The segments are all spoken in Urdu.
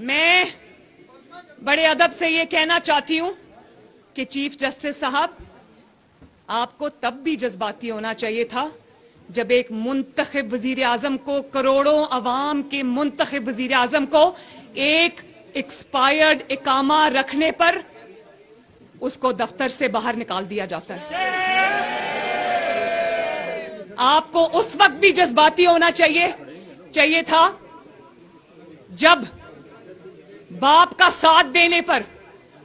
میں بڑے ادب سے یہ کہنا چاہتی ہوں کہ چیف جسٹس صاحب، آپ کو تب بھی جذباتی ہونا چاہیے تھا جب ایک منتخب وزیر اعظم کو، کروڑوں عوام کے منتخب وزیر اعظم کو ایک ایکسپائرڈ اقامہ رکھنے پر اس کو دفتر سے باہر نکال دیا جاتا ہے۔ آپ کو اس وقت بھی جذباتی ہونا چاہیے تھا جب باپ کا ساتھ دینے پر،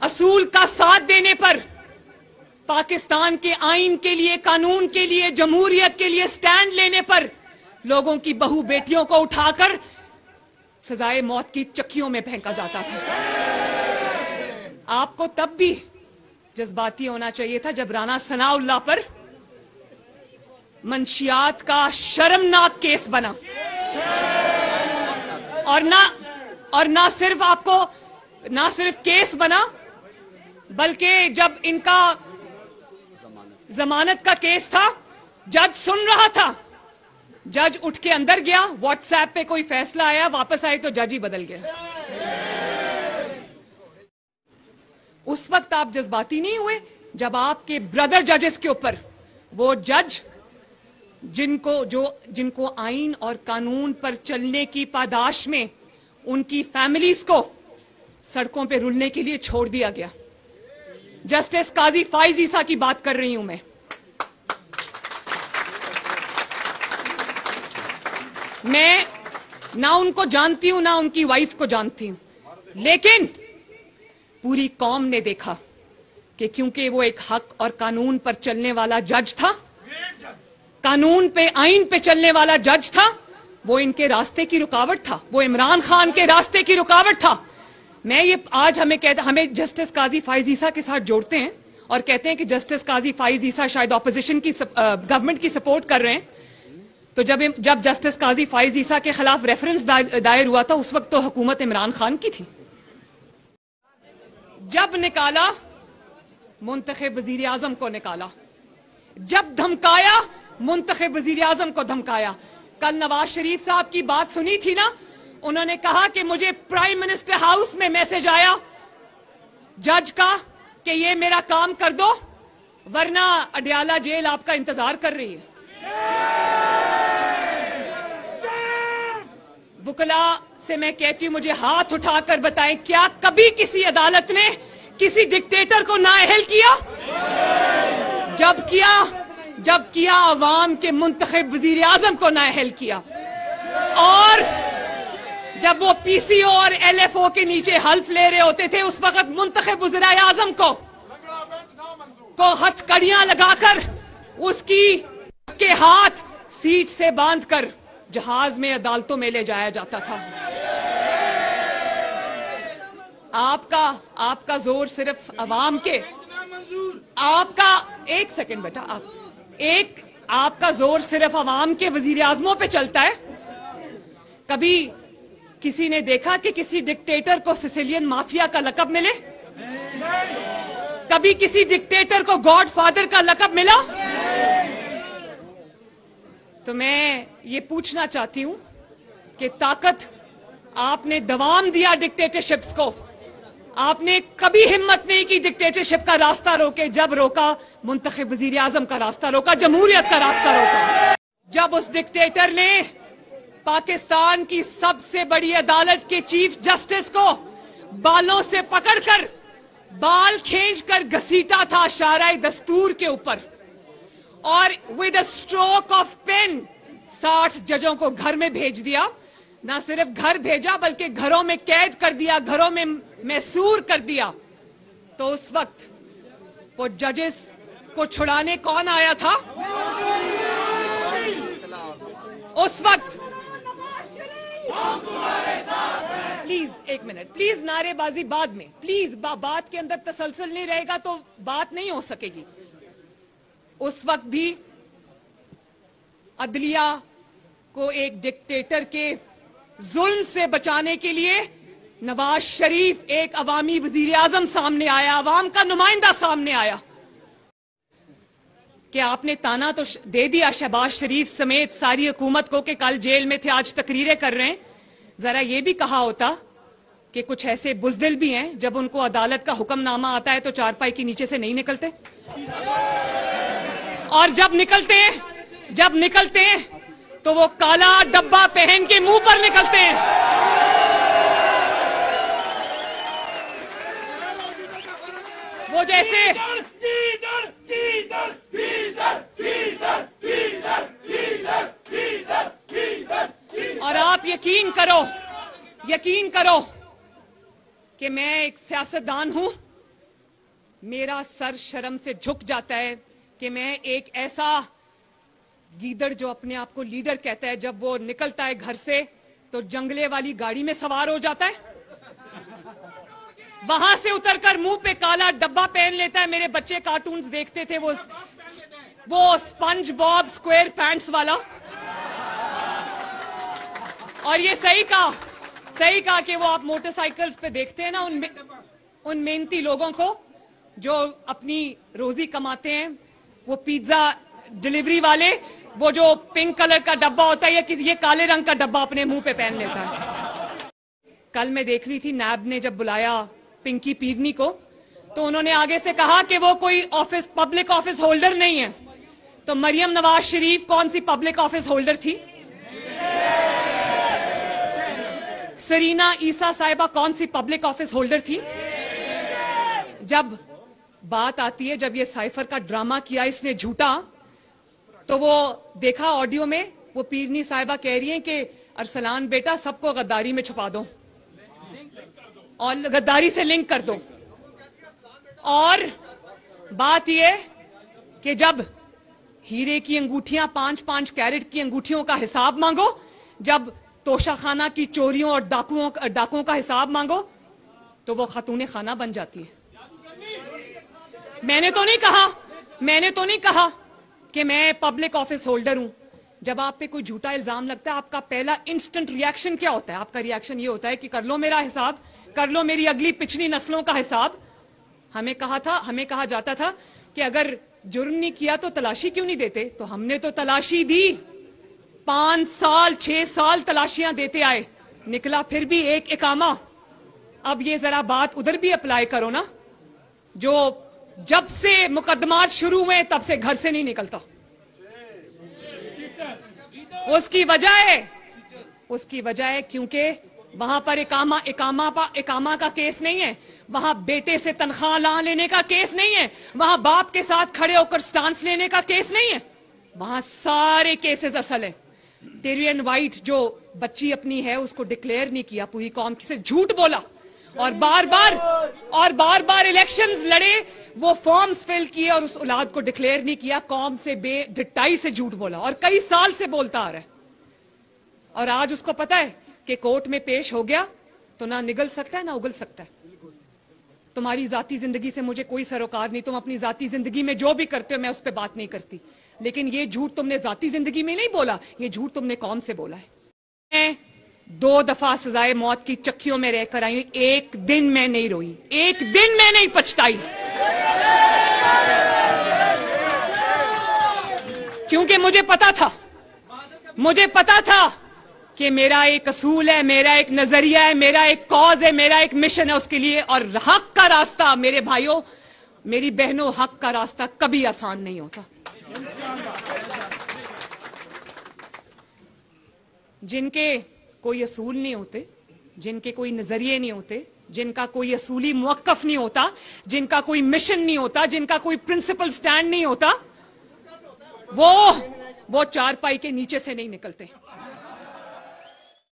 اصول کا ساتھ دینے پر، پاکستان کے آئین کے لیے، قانون کے لیے، جمہوریت کے لیے سٹینڈ لینے پر لوگوں کی بہو بیٹیوں کو اٹھا کر سزائے موت کی چکیوں میں پھینکا جاتا تھا۔ آپ کو تب بھی جذباتی ہونا چاہیے تھا جب رانا ثناء اللہ پر منشیات کا شرمناک کیس بنا، اور نہ صرف کیس بنا بلکہ جب ان کا ضمانت کا کیس تھا، جج سن رہا تھا، جج اٹھ کے اندر گیا، واٹس ایپ پہ کوئی فیصلہ آیا، واپس آئے تو جج ہی بدل گیا۔ اس وقت آپ جذباتی نہیں ہوئے جب آپ کے بردر ججز کے اوپر، وہ جج جن کو آئین اور قانون پر چلنے کی پاداش میں ان کی فیملیز کو سڑکوں پہ رلنے کے لیے چھوڑ دیا گیا۔ جسٹس قاضی فائز عیسیٰ کی بات کر رہی ہوں میں نہ ان کو جانتی ہوں نہ ان کی وائف کو جانتی ہوں، لیکن پوری قوم نے دیکھا کہ کیونکہ وہ ایک حق اور قانون پر چلنے والا جج تھا، قانون پہ، آئین پہ چلنے والا جج تھا، وہ ان کے راستے کی رکاوٹ تھا، وہ عمران خان کے راستے کی رکاوٹ تھا۔ میں یہ آج ہمیں جسٹس قاضی فائز عیسیٰ کے ساتھ جوڑتے ہیں اور کہتے ہیں کہ جسٹس قاضی فائز عیسیٰ شاید اپوزیشن کی گورنمنٹ کی سپورٹ کر رہے ہیں، تو جب جسٹس قاضی فائز عیسیٰ کے خلاف ریفرنس دائر ہوا تھا اس وقت تو حکومت عمران خان کی تھی۔ جب نکالا منتخب وزیر اعظم کو نکالا، جب دھمکایا منتخب وزیر اعظم کو دھمکایا۔ کل نواز شریف صاحب کی بات سنی تھی نا، انہوں نے کہا کہ مجھے پرائم منسٹر ہاؤس میں میسج آیا جج کا کہ یہ میرا کام کر دو ورنہ اڈیالہ جیل آپ کا انتظار کر رہی ہے۔ وکلاء سے میں کہتی ہوں مجھے ہاتھ اٹھا کر بتائیں کیا کبھی کسی عدالت نے کسی ڈکٹیٹر کو نااہل کیا؟ جب کیا عوام کے منتخب وزیر اعظم کو نااہل کیا، اور جب وہ پی سی او اور ایل ایف او کے نیچے حلف لے رہے ہوتے تھے اس وقت منتخب وزیر اعظم کو ہتھ کڑیاں لگا کر اس کے ہاتھ سیٹ سے باندھ کر جہاز میں عدالتوں میں لے جایا جاتا تھا۔ آپ کا زور صرف عوام کے، ایک سیکنڈ بیٹا، آپ کا زور صرف عوام کے وزیر اعظموں پہ چلتا ہے۔ کبھی کسی نے دیکھا کہ کسی ڈکٹیٹر کو سسیلین مافیا کا لقب ملے؟ کبھی کسی ڈکٹیٹر کو گاڈ فادر کا لقب ملا؟ تو میں یہ پوچھنا چاہتی ہوں کہ طاقت آپ نے دوام دیا ڈکٹیٹرشپس کو، آپ نے کبھی ہمت نہیں کی ڈکٹیٹرشپ کا راستہ روکے، جب روکا منتخب وزیر اعظم کا راستہ روکا، جمہوریت کا راستہ روکا۔ جب اس ڈکٹیٹر نے پاکستان کی سب سے بڑی عدالت کے چیف جسٹس کو بالوں سے پکڑ کر، بال کھینچ کر گھسیٹا تھا اشارہ دستور کے اوپر، اور with a stroke of pen 60 ججوں کو گھر میں بھیج دیا، نہ صرف گھر بھیجا بلکہ گھروں میں قید کر دیا، گھروں میں محصور کر دیا، تو اس وقت وہ ججز کو چھڑانے کون آیا تھا؟ اس وقت پلیز ایک منٹ، پلیز نعرے بازی بعد میں، پلیز بات کے اندر تسلسل نہیں رہے گا تو بات نہیں ہو سکے گی۔ اس وقت بھی عدلیہ کو ایک ڈکٹیٹر کے ظلم سے بچانے کے لیے نواز شریف ایک عوامی وزیر اعظم سامنے آیا، عوام کا نمائندہ سامنے آیا، کہ آپ نے تانا تو دے دیا شہباز شریف سمیت ساری حکومت کو کہ کل جیل میں تھے آج تقریریں کر رہے ہیں، ذرا یہ بھی کہا ہوتا کہ کچھ ایسے بزدل بھی ہیں جب ان کو عدالت کا حکم نامہ آتا ہے تو چارپائی کے نیچے سے نہیں نکلتے، اور جب نکلتے ہیں تو وہ کالا ڈبہ پہن کے منہ پر نکلتے ہیں۔ وہ جیسے اور آپ یقین کرو کہ میں ایک سیاستدان ہوں، میرا سر شرم سے جھک جاتا ہے کہ میں ایک ایسا گیدڑ جو اپنے آپ کو لیڈر کہتا ہے، جب وہ نکلتا ہے گھر سے تو جنگلے والی گاڑی میں سوار ہو جاتا ہے، وہاں سے اتر کر منہ پہ کالا ڈبہ پہن لیتا ہے۔ میرے بچے کارٹونز دیکھتے تھے، وہ سپنج باب سکوئر پینٹس والا، اور یہ صحیح کہا کہ وہ آپ موٹر سائیکلز پہ دیکھتے ہیں نا ان محنتی لوگوں کو جو اپنی روزی کماتے ہیں، وہ پیزا ڈیلیوری والے، وہ جو پنک کلر کا ڈبہ ہوتا ہے یہ کالے رنگ کا ڈبہ اپنے منہ پہ پہن لیتا ہے۔ کل میں دیکھ رہی تھی نیب نے جب بلایا پنکی پیرنی کو تو انہوں نے آگے سے کہا کہ وہ کوئی پبلک آفس ہولڈر نہیں ہے، تو مریم نواز شریف کون سی پبلک آفس ہولڈر تھی؟ سرینا عیسیٰ صاحبہ کون سی پبلک آفس ہولڈر تھی؟ جب بات آتی ہے، جب یہ سائفر کا ڈرامہ کیا اس نے جھوٹا، تو وہ دیکھا آڈیو میں وہ پیرنی صاحبہ کہہ رہی ہیں کہ ارسلان بیٹا سب کو غداری میں چھپا دو اور غداری سے لنک کر دو، اور بات یہ کہ جب ہیرے کی انگوٹھیاں 5 کیرٹ کی انگوٹھیوں کا حساب مانگو، جب توشہ خانہ کی چوریوں اور ڈاکوں کا حساب مانگو تو وہ خاتون خانہ بن جاتی ہے۔ میں نے تو نہیں کہا کہ میں پبلک آفس ہولڈر ہوں۔ جب آپ پہ کوئی جھوٹا الزام لگتا ہے، آپ کا پہلا انسٹنٹ ریاکشن کیا ہوتا ہے؟ آپ کا ریاکشن یہ ہوتا ہے کہ کر لو میرا حساب، کر لو میری اگلی پچھلی نسلوں کا حساب۔ ہمیں کہا جاتا تھا کہ اگر جرم نہیں کیا تو تلاشی کیوں نہیں دیتے؟ تو ہم نے تو تلاشی دی، 5 سال 6 سال تلاشیاں دیتے آئے، نکلا پھر بھی ایک اقامہ۔ اب یہ ذرا بات ادھر بھی اپلائی کرو نا، جو جب سے مقدمات شروع ہوئے تب سے گھر سے نہیں نکلتا۔ اس کی وجہ ہے کیونکہ وہاں پر اقامہ کا کیس نہیں ہے، وہاں بیٹے سے تنخواہ لینے کا کیس نہیں ہے، وہاں باپ کے ساتھ کھڑے ہو کر سٹانس لینے کا کیس نہیں ہے، وہاں سارے کیسز اصل ہیں۔ ٹیرین وائٹ جو بچی اپنی ہے اس کو ڈکلیئر نہیں کیا، پوری قوم سے جھوٹ بولا، اور بار بار الیکشنز لڑے، وہ فارمز فل کیے اور اس اولاد کو ڈکلیئر نہیں کیا، قوم سے بے ڈٹائی سے جھوٹ بولا، اور کئی سال سے بولتا آ رہا ہے۔ اور آج اس کو پتا ہے کہ کورٹ میں پیش ہو گیا تو نہ نگل سکتا ہے نہ اگل سکتا ہے۔ تمہاری ذاتی زندگی سے مجھے کوئی سروکار نہیں، تم اپنی ذاتی زندگی میں جو بھی کرتے ہو میں اس پہ بات نہیں کرتی، لیکن یہ جھوٹ تم نے ذاتی زندگی میں نہیں بولا، یہ جھوٹ تم نے قوم سے بولا ہے۔ میں 2 دفعہ سزائے موت کی چکیوں میں رہ کر آئی، ایک دن میں نہیں روئی، ایک دن میں نہیں پچھتائی، کیونکہ مجھے پتا تھا کہ میرا ایک اصول ہے، میرا ایک نظریہ ہے، میرا ایک کاز ہے، میرا ایک مشن ہے اس کے لیے، اور حق کا راستہ میرے بھائیوں میری بہنوں، حق کا راستہ کبھی آسان نہیں ہوتا۔ جن کے کوئی اصول نہیں ہوتے، جن کے کوئی نظریے نہیں ہوتے، جن کا کوئی اصولی موقف نہیں ہوتا، جن کا کوئی مشن نہیں ہوتا، جن کا کوئی پرنسپل سٹینڈ نہیں ہوتا، وہ چارپائی کے نیچے سے نہیں نکلتے۔